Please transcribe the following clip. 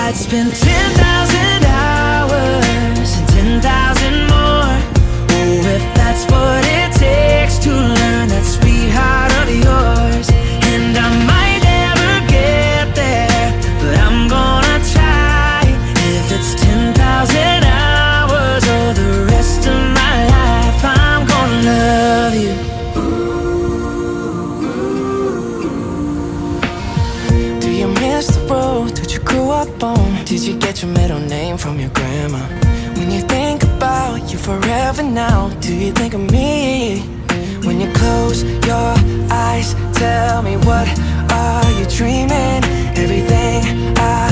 I'd spend 10,000 hours and 10,000 more. Oh, if that's what it takes to learn that sweetheart of yours. And I might never get there, but I'm gonna try. If it's 10,000 hours or the rest of my life, I'm gonna love you. Do you miss the road that you grew up on? Did you get your middle name from your grandma? When you think about you forever now, do you think of me? When you close your eyes, tell me, what are you dreaming? Everything I